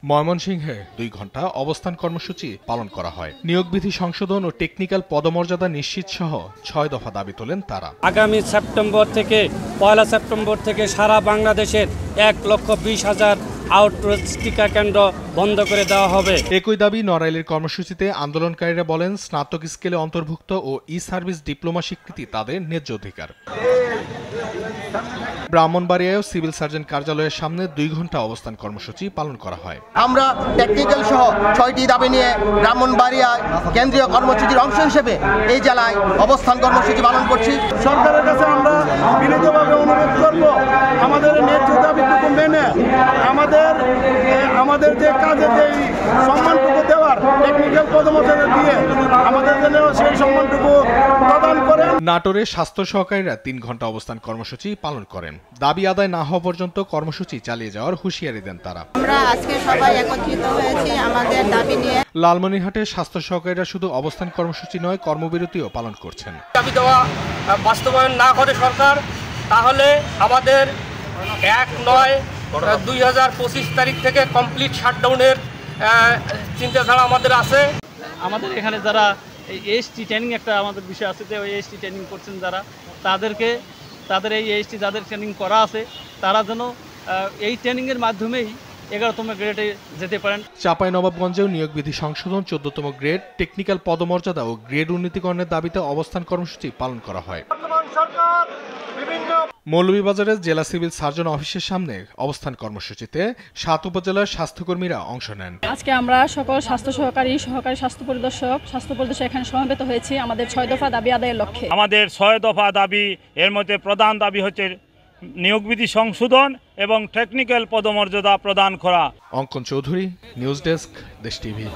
ময়মনসিংহে ২ ঘণ্টা অবস্থান কর্মসূচি পালন করা হয়। নিয়োগ বিধি সংশোধন ও টেকনিক্যাল পদমর্যাদা নিশ্চিত সহ ৬ দফা দাবি তোলেন তারা। আগামী পয়লা সেপ্টেম্বর থেকে সারা বাংলাদেশের ১,২০,০০০ আউটরিচ টিকা কেন্দ্র বন্ধ করে দেওয়া হবে। একই দাবি নড়াইলের কর্মসূচিতে আন্দোলনকারীরা বলেন, স্নাতক স্কেলে অন্তর্ভুক্ত ও ই-সার্ভিস ডিপ্লোমা স্বীকৃতি তাদের ন্যায্য অধিকার। ব্রাহ্মণবাড়িয়ায় সিভিল সার্জন কার্যালয়ের সামনে ২ ঘণ্টা অবস্থান কর্মসূচি পালন করা হয়। আমরা টেকনিক্যাল সহ ৬টি দাবি নিয়ে ব্রাহ্মণবাড়িয়া কেন্দ্রীয় কর্মসূচির অংশ হিসেবে এই জেলায় অবস্থান কর্মসূচি পালন করছি। সরকারের কাছে আমরা বিনীতভাবে অনুরোধ করব, আমাদের ন্যায্য দাবিটুকু মেনে আমাদের যে কাজে যে সম্মানটুকু দেওয়ার টেকনিক্যাল পদমর্যাদা দিয়ে আমাদের জন্য সেই সম্মানটুকু প্রদান করেন। নাটোরে স্বাস্থ্য সহকারীরা ৩ ঘণ্টা অবস্থান কর্মসূচি পালন করেন। দাবি আদায় না হওয়া পর্যন্ত কর্মসূচি চালিয়ে যাওয়ার হুঁশিয়ারি দেন তারা। আমরা আজকে সবাই একত্রিত হয়েছি আমাদের দাবি নিয়ে। লালমনিরহাটে স্বাস্থ্য সহকারীরা শুধু অবস্থান কর্মসূচি নয়, কর্মবিরতিও পালন করছেন। দাবি দেওয়া বাস্তবায়ন না করে সরকার, তাহলে আমাদের ১/৯/২০২৫ তারিখ থেকে কমপ্লিট শাটডাউনের চিন্তাধারা আমাদের আছে। আমাদের এখানে যারা এই এএসটি ট্রেনিং একটা আমাদের বিষয় আছে, যে ওই এএসটি ট্রেনিং করছেন যারা, তাদের এই এএসটি যাদের ট্রেনিং করা আছে তারা যেন এই ট্রেনিংয়ের মাধ্যমেই 11তম গ্রেডে যেতে পারেন। চাঁপাইনবাবগঞ্জেও নিয়োগ বিধি সংশোধন, 14তম গ্রেড, টেকনিক্যাল পদমর্যাদা ও গ্রেড উন্নীতকরণের দাবিতে অবস্থান কর্মসূচি পালন করা হয়। মৌলভীবাজারের জেলা সিভিল সার্জন অফিসের সামনে অবস্থান কর্মসূচিতে ৭ উপজেলার স্বাস্থ্যকর্মীরা অংশ নেন। আজকে আমরা সকল স্বাস্থ্য সহকারী স্বাস্থ্য পরিদর্শক এখানে সমবেত হয়েছি আমাদের ৬ দফা দাবি আদায়ের লক্ষ্যে। আমাদের ৬ দফা দাবি, এর মধ্যে প্রধান দাবি হচ্ছে নিয়োগ বিধি সংশোধন এবং টেকনিক্যাল পদমর্যাদা প্রদান করা। অঙ্কন চৌধুরী, নিউজ ডেস্ক, দেশ টিভি।